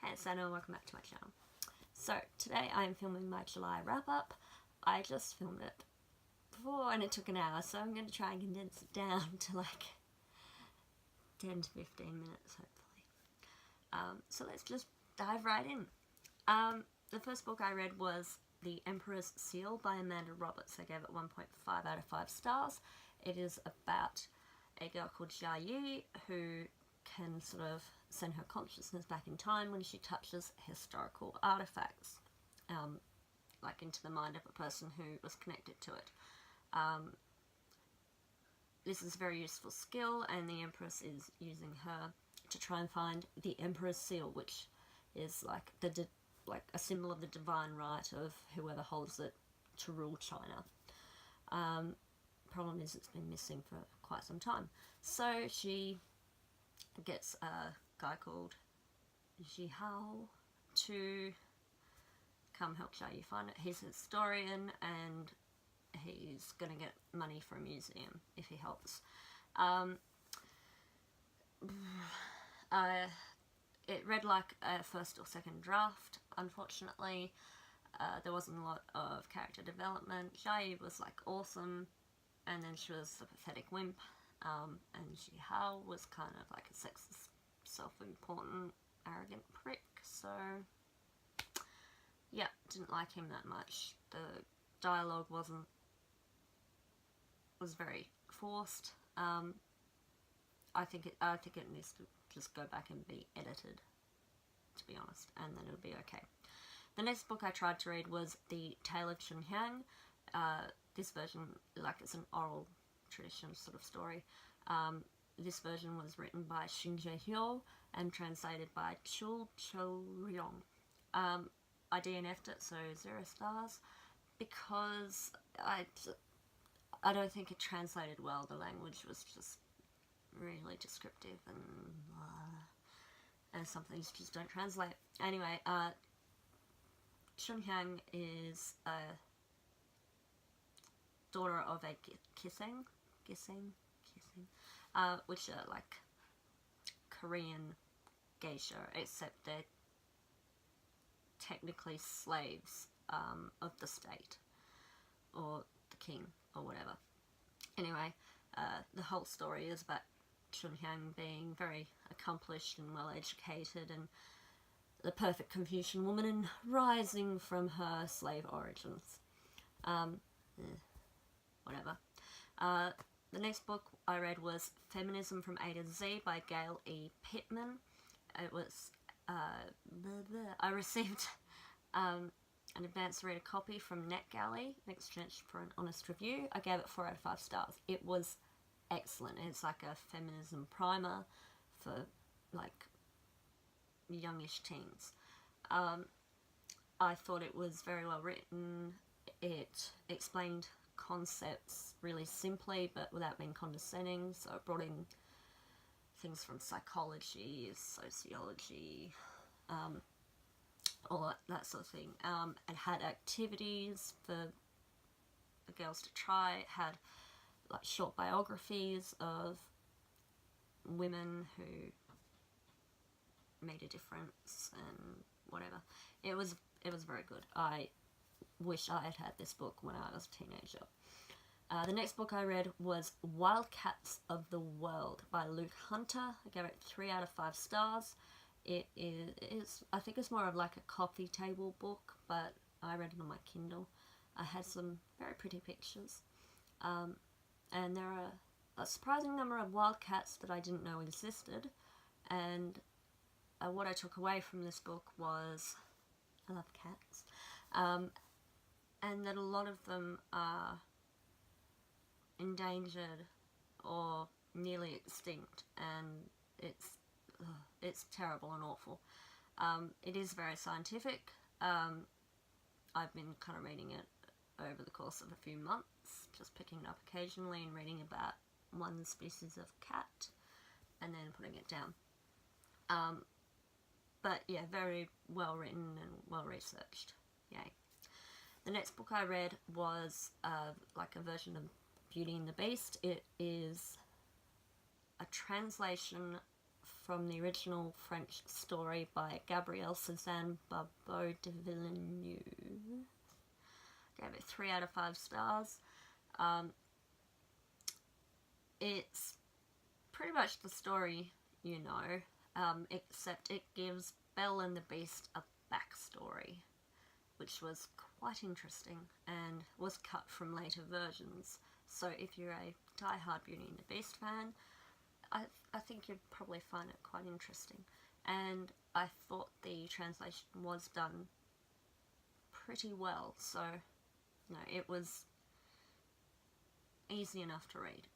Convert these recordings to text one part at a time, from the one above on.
Hey, it's Anna and welcome back to my channel. So, today I am filming my July wrap-up. I just filmed it before and it took an hour, so I'm going to try and condense it down to like 10 to 15 minutes, hopefully. So let's just dive right in. The first book I read was The Emperor's Seal by Amanda Roberts. I gave it 1.5 out of 5 stars. It is about a girl called Jia Yi who can sort of send her consciousness back in time when she touches historical artifacts, like into the mind of a person who was connected to it. This is a very useful skill, and the Empress is using her to try and find the Emperor's Seal, which is like a symbol of the divine right of whoever holds it to rule China. Problem is it's been missing for quite some time. So she gets a guy called Jihao to come help Jia Yi find it. He's a historian and he's going to get money for a museum if he helps. It read like a first or second draft, unfortunately. There wasn't a lot of character development. Jia Yi was like awesome, and then she was a pathetic wimp, and Jihao was kind of like a sexist, self-important, arrogant prick, so yeah, didn't like him that much. The dialogue was very forced. I think it needs to just go back and be edited, to be honest, and then it'll be okay. The next book I tried to read was The Tale of Chunhyang. This version, like, it's an oral tradition sort of story. This version was written by Xinjie Hyo and translated by Chul Cho-ryong. I DNF'd it, so 0 stars, because I don't think it translated well. The language was just really descriptive, and some things just don't translate. Anyway, Chunhyang is a daughter of a kissing, which are like Korean geisha, except they're technically slaves of the state, or the king, or whatever. Anyway, the whole story is about Chunhyang being very accomplished and well educated and the perfect Confucian woman and rising from her slave origins. Whatever. The next book I read was Feminism from A to Z by Gail E. Pittman. It was, I received an advanced reader copy from NetGalley in exchange for an honest review. I gave it 4 out of 5 stars. It was excellent. It's like a feminism primer for like youngish teens. I thought it was very well written. It explained concepts really simply but without being condescending, so it brought in things from psychology, sociology, all that sort of thing. It had activities for the girls to try. It had like short biographies of women who made a difference and whatever. It was very good. I wish I had this book when I was a teenager. The next book I read was Wildcats of the World by Luke Hunter. I gave it 3 out of 5 stars. It is, I think it's more of like a coffee table book, but I read it on my Kindle. I had some very pretty pictures. And there are a surprising number of wildcats that I didn't know existed. And what I took away from this book was, I love cats, and that a lot of them are endangered or nearly extinct, and it's terrible and awful. It is very scientific. I've been kind of reading it over the course of a few months, just picking it up occasionally and reading about one species of cat and then putting it down. But yeah, very well written and well researched. Yay. The next book I read was like a version of Beauty and the Beast. It is a translation from the original French story by Gabrielle Suzanne Barbeau de Villeneuve. Gave it 3 out of 5 stars. It's pretty much the story, you know, except it gives Belle and the Beast a backstory, which was quite interesting and was cut from later versions. So if you're a die-hard Beauty and the Beast fan, I think you'd probably find it quite interesting. And I thought the translation was done pretty well, so no, it was easy enough to read.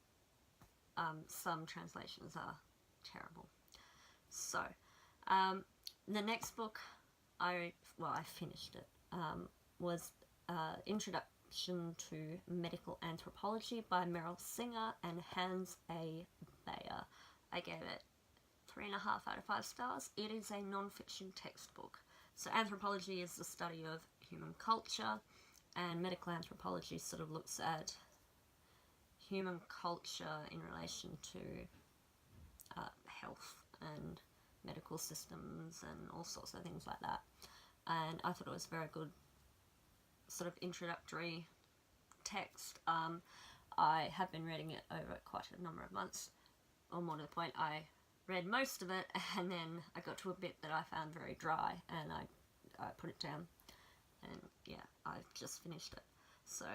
Some translations are terrible. So, the next book, I finished it, was Introduction to Medical Anthropology by Meryl Singer and Hans A. Bayer. I gave it 3.5 out of 5 stars. It is a non-fiction textbook. So anthropology is the study of human culture, and medical anthropology sort of looks at human culture in relation to health and medical systems and all sorts of things like that. And I thought it was a very good sort of introductory text. I have been reading it over quite a number of months, or more to the point, I read most of it and then I got to a bit that I found very dry and I put it down, and yeah, I've just finished it. So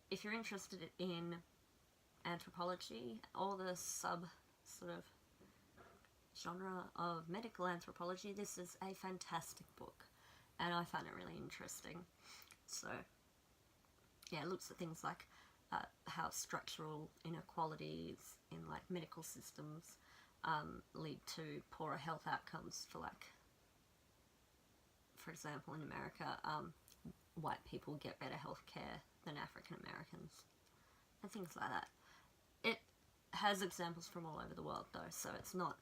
if you're interested in anthropology or the sub sort of genre of medical anthropology, this is a fantastic book and I found it really interesting. So yeah, it looks at things like how structural inequalities in like medical systems lead to poorer health outcomes for, like, for example, in America, white people get better health care than African Americans and things like that. It has examples from all over the world though, so it's not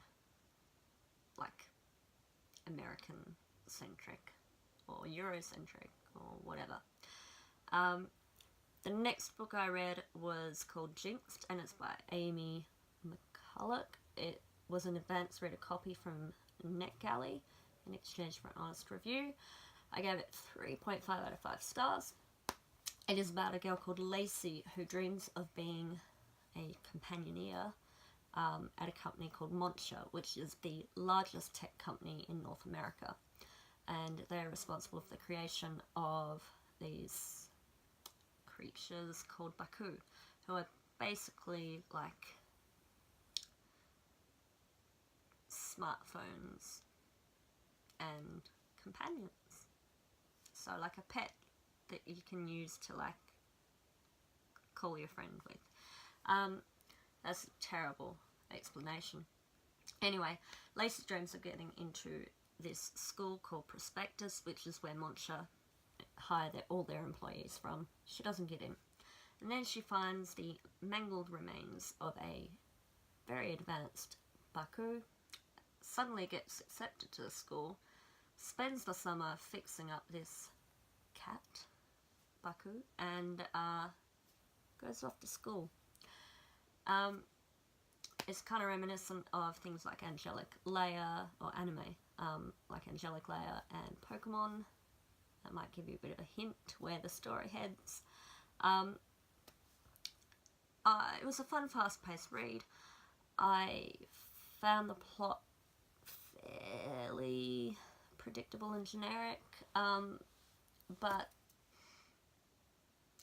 like American centric or Eurocentric or whatever. The next book I read was called Jinxed, and it's by Amy McCulloch. It was an advanced reader copy from NetGalley in exchange for an honest review. I gave it 3.5 out of 5 stars. It is about a girl called Lacey who dreams of being a companioneer at a company called Moncha, which is the largest tech company in North America. And they're responsible for the creation of these creatures called Baku, who are basically like smartphones and companions. So like a pet that you can use to like call your friend with. That's a terrible explanation. Anyway, Lacey's dreams of getting into this school called Prospectus, which is where Moncha hire all their employees from. She doesn't get in. And then she finds the mangled remains of a very advanced Baku, suddenly gets accepted to the school, spends the summer fixing up this cat, Baku, and goes off to school. It's kind of reminiscent of things like Angelic Layer, or anime, like Angelic Layer and Pokemon. That might give you a bit of a hint where the story heads. It was a fun, fast-paced read. I found the plot fairly predictable and generic, but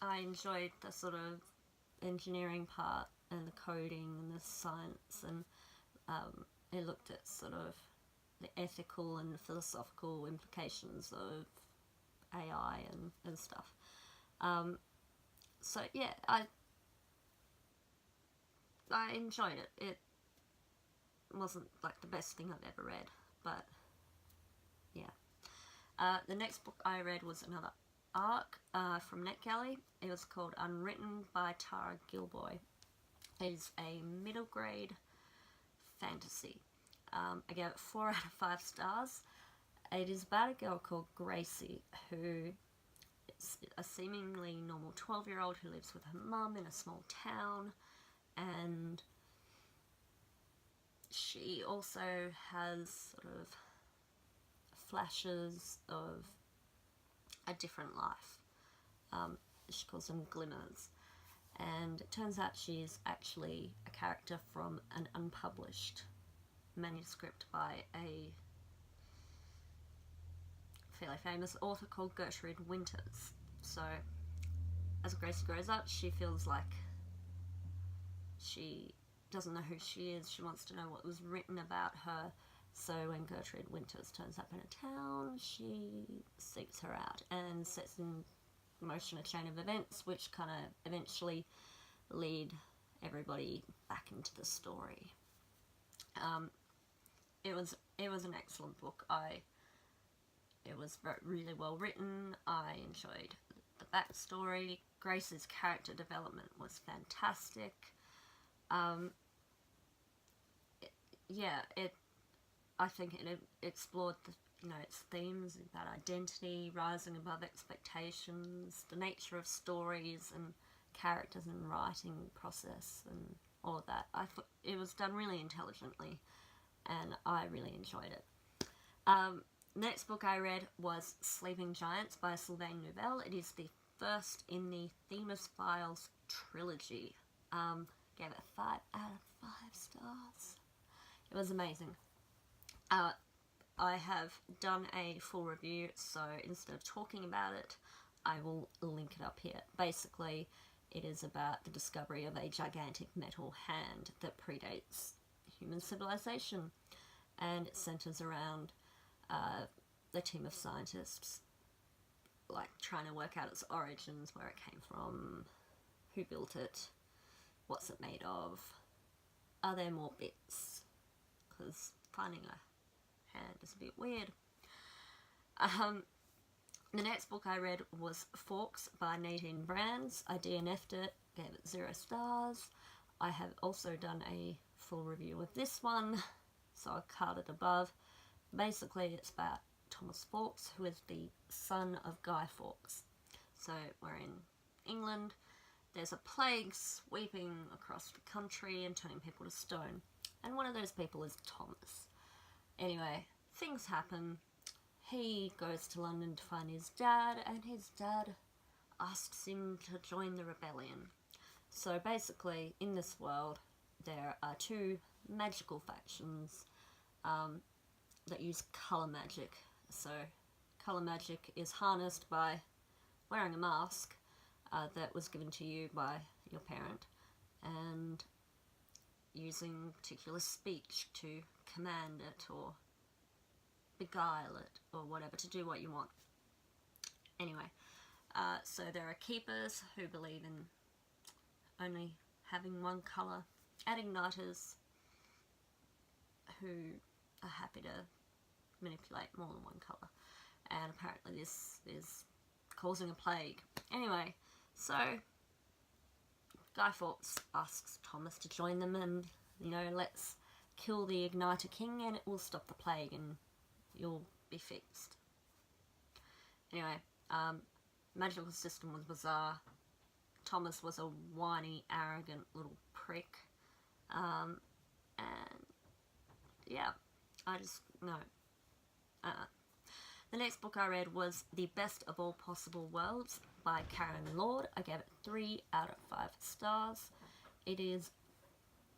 I enjoyed the sort of engineering part and the coding and the science, and it looked at sort of the ethical and philosophical implications of AI and stuff. So yeah, I enjoyed it. It wasn't like the best thing I've ever read, but yeah. The next book I read was another arc from NetGalley. It was called Unwritten by Tara Gilboy. It is a middle grade fantasy. I gave it 4 out of 5 stars. It is about a girl called Gracie, who is a seemingly normal 12-year-old who lives with her mum in a small town, and She also has sort of flashes of a different life. She calls them glimmers. And it turns out she's actually a character from an unpublished manuscript by a fairly famous author called Gertrude Winters. So as Gracie grows up, she feels like she doesn't know who she is. She wants to know what was written about her. So when Gertrude Winters turns up in a town, she seeks her out and sets in motion a chain of events which kind of eventually lead everybody back into the story. It was an excellent book. It was really well written. I enjoyed the backstory. Grace's character development was fantastic. I think it explored its themes about identity, rising above expectations, the nature of stories and characters and writing process and all of that. I thought it was done really intelligently and I really enjoyed it. Next book I read was Sleeping Giants by Sylvain Neuvel. It is the first in the Themis Files trilogy. Gave it 5 out of 5 stars. It was amazing. I have done a full review, so instead of talking about it, I will link it up here. Basically, it is about the discovery of a gigantic metal hand that predates human civilization, and it centers around the team of scientists, like trying to work out its origins, where it came from, who built it, what's it made of, are there more bits, because finding a hand is a bit weird. The next book I read was Forks by Nadine Brands. I DNF'd it, gave it 0 stars. I have also done a full review of this one, so I'll card it above. Basically, it's about Thomas Fawkes, who is the son of Guy Fawkes. So we're in England. There's a plague sweeping across the country and turning people to stone. And one of those people is Thomas. Anyway, things happen. He goes to London to find his dad, and his dad asks him to join the rebellion. So basically, in this world, there are 2 magical factions that use colour magic. So colour magic is harnessed by wearing a mask that was given to you by your parent, and using particular speech to command it or beguile it or whatever, to do what you want. Anyway, so there are keepers who believe in only having one colour, and igniters who are happy to manipulate more than one colour, and apparently this is causing a plague. Anyway, so Guy Fawkes asks Thomas to join them, and let's kill the Igniter King and it will stop the plague and you'll be fixed. Anyway, magical system was bizarre. Thomas was a whiny, arrogant little prick. And yeah, I just, no. The next book I read was The Best of All Possible Worlds by Karen Lord. I gave it 3 out of 5 stars. It is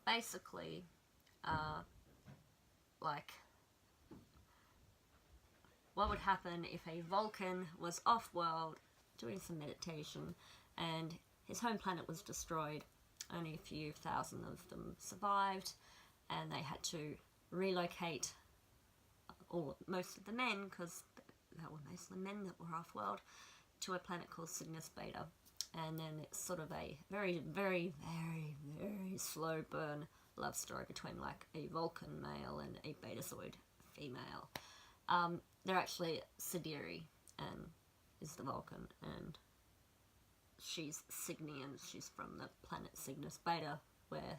basically like what would happen if a Vulcan was off-world doing some meditation and his home planet was destroyed. Only a few thousand of them survived, and they had to relocate most of the men, because they were mostly men that were off-world, to a planet called Cygnus Beta. And then it's sort of a very, very, very, very slow burn love story between like a Vulcan male and a Betazoid female. They're actually Sidiri, and is the Vulcan, and she's Cygnian. She's from the planet Cygnus Beta, where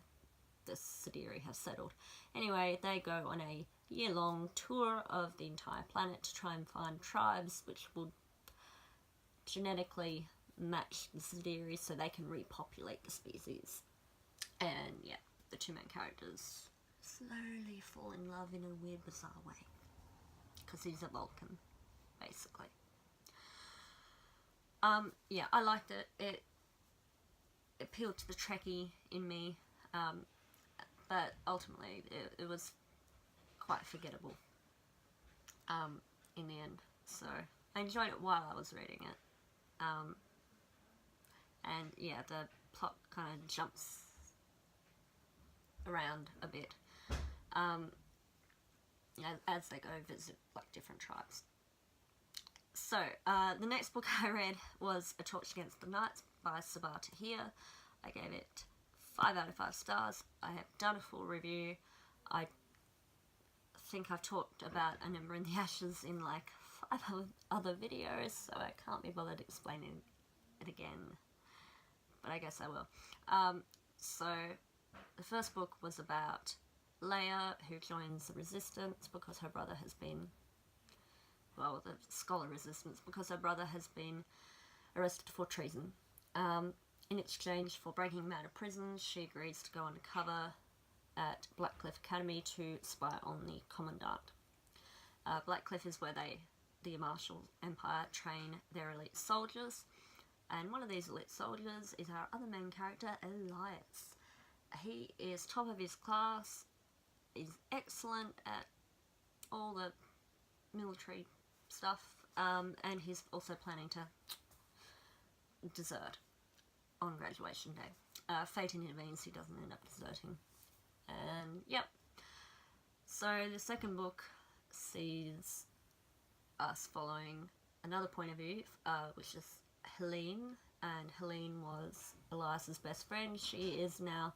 the Sidiri have settled. Anyway, they go on a year-long tour of the entire planet to try and find tribes which will genetically match the Sidiri so they can repopulate the species. And yeah, the 2 main characters slowly fall in love in a weird, bizarre way. Because he's a Vulcan, basically. Yeah, I liked it. It appealed to the Trekkie in me, but ultimately it was quite forgettable in the end. So I enjoyed it while I was reading it. And yeah, the plot kind of jumps around a bit as they go visit like different tribes. So the next book I read was A Torch Against the Night by Sabah Tahir. I gave it 5 out of 5 stars. I have done a full review. I think I've talked about An Ember in the Ashes in like 5 other videos, so I can't be bothered explaining it again, but I guess I will. So the first book was about Leia, who joins the Resistance because her brother has been, well, the Scholar Resistance, because her brother has been arrested for treason. In exchange for breaking him out of prison, she agrees to go undercover at Blackcliff Academy to spy on the Commandant. Blackcliff is where the Marshall Empire train their elite soldiers, and one of these elite soldiers is our other main character, Elias. He is top of his class, is excellent at all the military stuff, and he's also planning to desert on graduation day. Fate intervenes, he doesn't end up deserting. And yep. So the second book sees us following another point of view, which is Helene, and Helene was Elias's best friend. She is now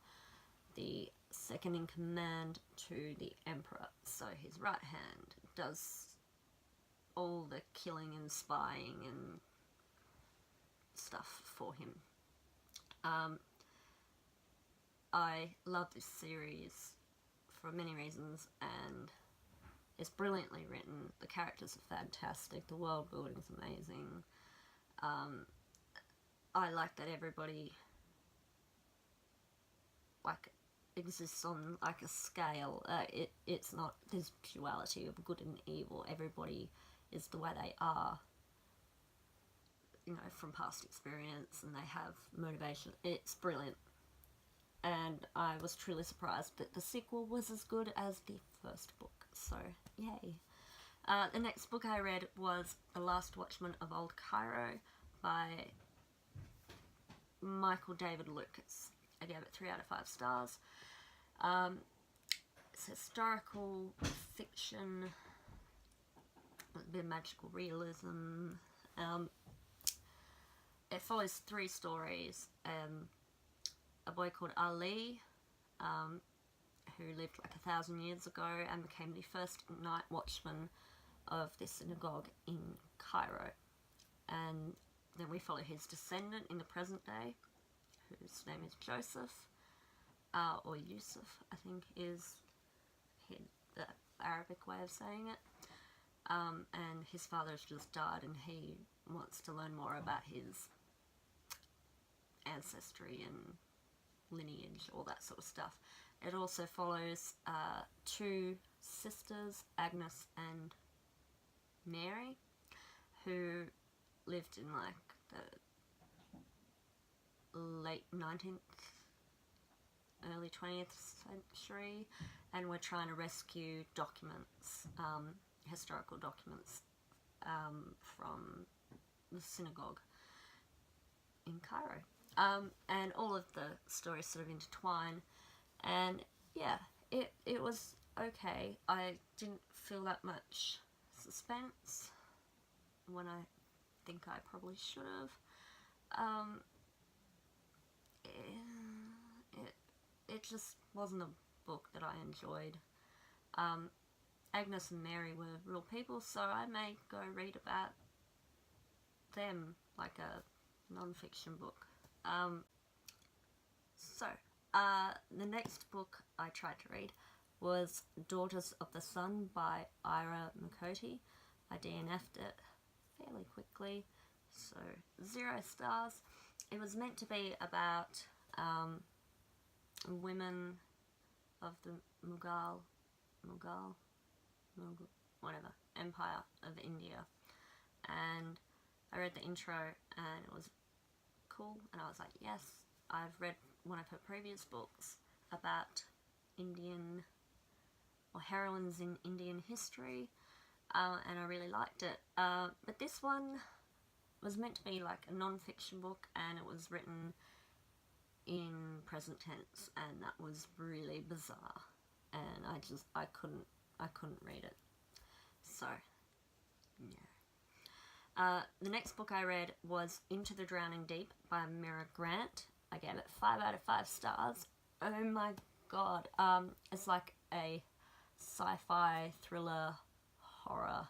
the second in command to the Emperor, so his right hand does all the killing and spying and stuff for him. I love this series for many reasons, and it's brilliantly written. The characters are fantastic. The world building is amazing. I like that everybody like exists on like a scale. It's not this duality of good and evil. Everybody is the way they are, you know, from past experience, and they have motivation. It's brilliant. And I was truly surprised that the sequel was as good as the first book, so yay. The next book I read was The Last Watchman of Old Cairo by Michael David Lucas. I gave it 3 out of 5 stars. It's historical fiction, a bit of magical realism. It follows 3 stories. A boy called Ali, who lived like 1,000 years ago and became the first night watchman of the synagogue in Cairo. And then we follow his descendant in the present day, whose name is Joseph, or Yusuf, I think is the Arabic way of saying it. And his father's just died, and he wants to learn more about his ancestry and lineage, all that sort of stuff. It also follows 2 sisters, Agnes and Mary, who lived in like the late 19th, early 20th century, and were trying to rescue documents, historical documents, from the synagogue in Cairo. And all of the stories sort of intertwine, and yeah, it was okay. I didn't feel that much suspense when I think I probably should have. It just wasn't a book that I enjoyed. Agnes and Mary were real people, so I may go read about them, like a non-fiction book. The next book I tried to read was Daughters of the Sun by Ira Makoti. I DNF'd it fairly quickly, so 0 stars. It was meant to be about women of the Mughal, whatever, Empire of India. And I read the intro and it was cool, and I was like, yes, I've read one of her previous books about Indian, or heroines in Indian history, and I really liked it. But this one was meant to be like a non-fiction book, and it was written in present tense, and that was really bizarre, and I couldn't read it. So yeah. The next book I read was Into the Drowning Deep by Mira Grant. I gave it 5 out of 5 stars. Oh my god. It's like a sci-fi thriller horror.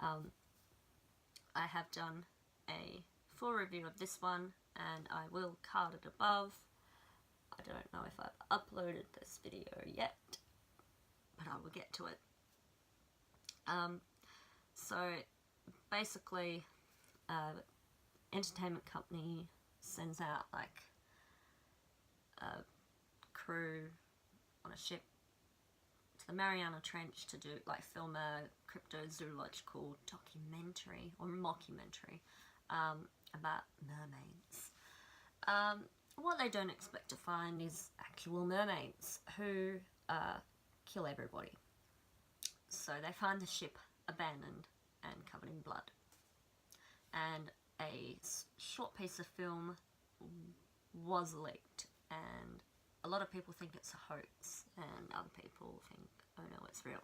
I have done a full review of this one, and I will card it above. I don't know if I've uploaded this video yet, but I will get to it. So basically, entertainment company sends out like a crew on a ship to the Mariana Trench to do like film a cryptozoological documentary or mockumentary about mermaids. What they don't expect to find is actual mermaids who kill everybody. So they find the ship abandoned and covered in blood. And a short piece of film was leaked, and a lot of people think it's a hoax, and other people think, oh no, it's real.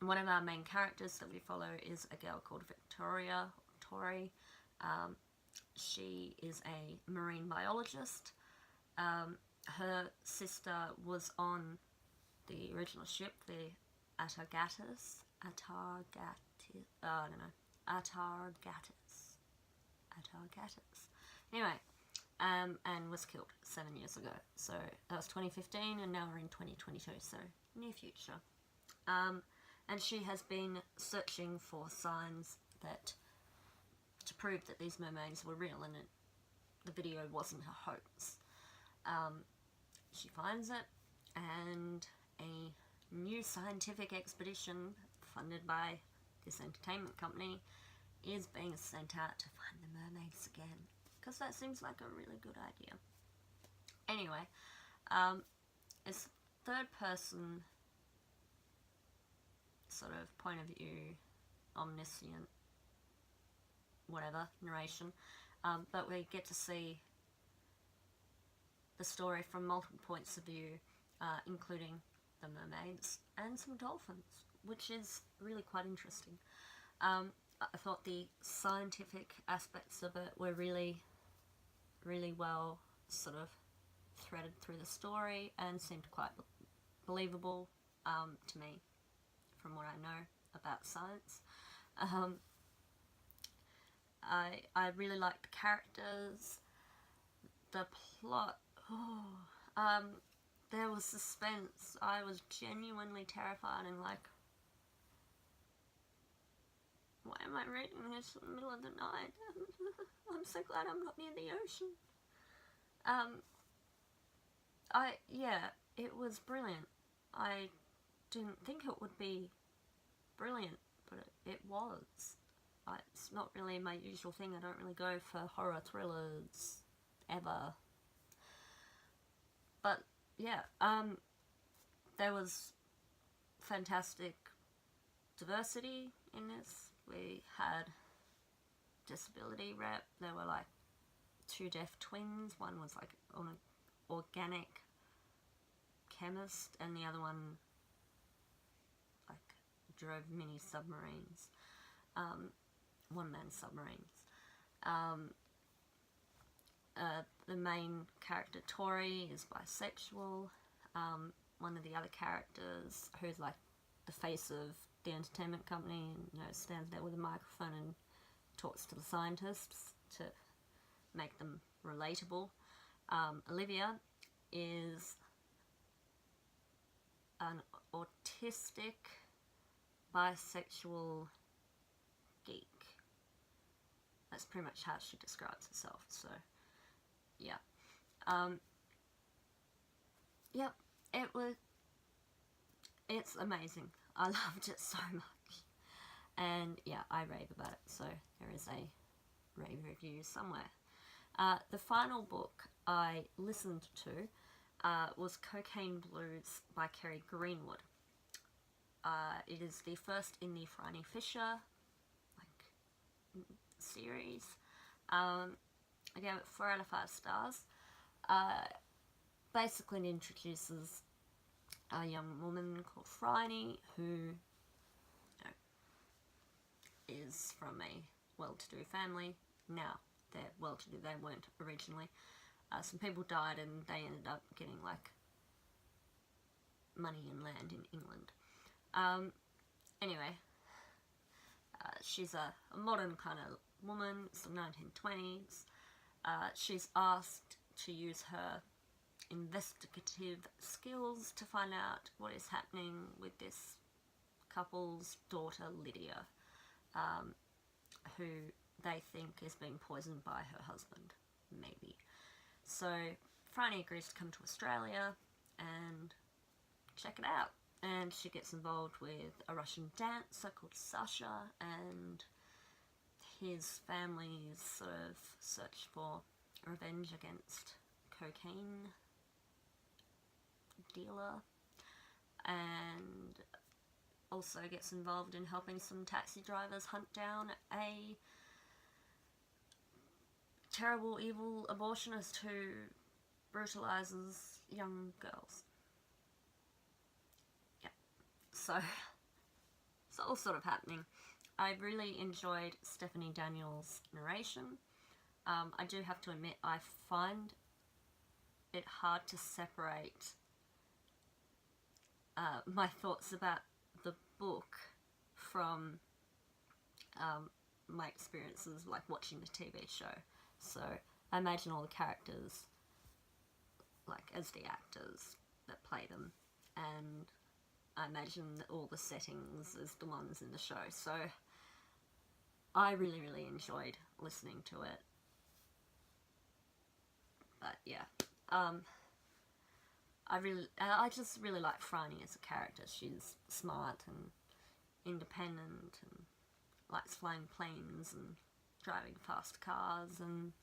One of our main characters that we follow is a girl called Victoria, Tori. She is a marine biologist. Her sister was on the original ship, the Atargatis. Anyway, and was killed 7 years ago. So that was 2015, and now we're in 2022, so near future. And she has been searching for signs that to prove that these mermaids were real and the video wasn't a hoax. She finds it, and a new scientific expedition funded by this entertainment company is being sent out to find the mermaids again, because that seems like a really good idea. Anyway, it's third person sort of point of view, omniscient, whatever, narration, but we get to see the story from multiple points of view, including the mermaids and some dolphins, which is really quite interesting. I thought the scientific aspects of it were really, really well sort of threaded through the story and seemed quite believable to me from what I know about science. I really liked the characters, the plot. There was suspense. I was genuinely terrified and like, why am I reading this in the middle of the night? I'm so glad I'm not near the ocean. Yeah, it was brilliant. I didn't think it would be brilliant, but it was. It's not really my usual thing. I don't really go for horror thrillers ever. But yeah, there was fantastic diversity in this. We had disability rep. There were like 2 deaf twins. One was like an organic chemist, and the other one like drove mini submarines, one-man submarines. The main character, Tori, is bisexual. One of the other characters, who's like the face of the entertainment company, and, you know, stands there with a microphone and talks to the scientists to make them relatable. Olivia is an autistic bisexual geek. That's pretty much how she describes herself, so yeah. yep, it's amazing. I loved it so much. And yeah, I rave about it, so there is a rave review somewhere. The final book I listened to was Cocaine Blues by Kerry Greenwood. It is the first in the Franny Fisher series. I gave it 4 out of 5 stars. Basically, it introduces a young woman called Franny who is from a well-to-do family. Now they're well-to-do, they weren't originally. Some people died and they ended up getting like money and land in England. Anyway, she's a modern kind of woman. It's the 1920s. She's asked to use her investigative skills to find out what is happening with this couple's daughter Lydia, who they think is being poisoned by her husband, maybe. So Franny agrees to come to Australia and check it out, and she gets involved with a Russian dancer called Sasha and his family's sort of search for revenge against cocaine dealer, and also gets involved in helping some taxi drivers hunt down a terrible, evil abortionist who brutalizes young girls. Yeah, so it's all sort of happening. I really enjoyed Stephanie Daniels' narration. I do have to admit, I find it hard to separate my thoughts about the book from my experiences like watching the TV show. So I imagine all the characters like as the actors that play them, and I imagine all the settings as the ones in the show. So I really enjoyed listening to it. But yeah, I just really like Franny as a character. She's smart and independent and likes flying planes and driving fast cars, and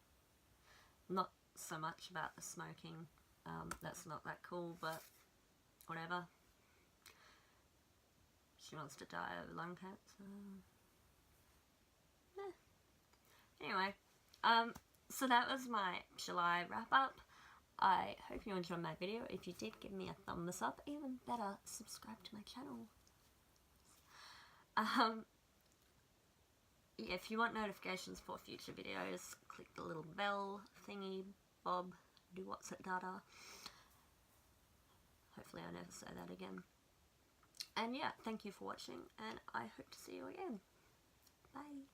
not so much about the smoking. That's not that cool, but whatever. She wants to die of lung cancer. Anyway, so that was my July wrap up. I hope you enjoyed my video. If you did, give me a thumbs up. Even better, subscribe to my channel. Yeah, if you want notifications for future videos, click the little bell thingy, bob, do what's it data. Hopefully I never say that again. And yeah, thank you for watching, and I hope to see you again. Bye.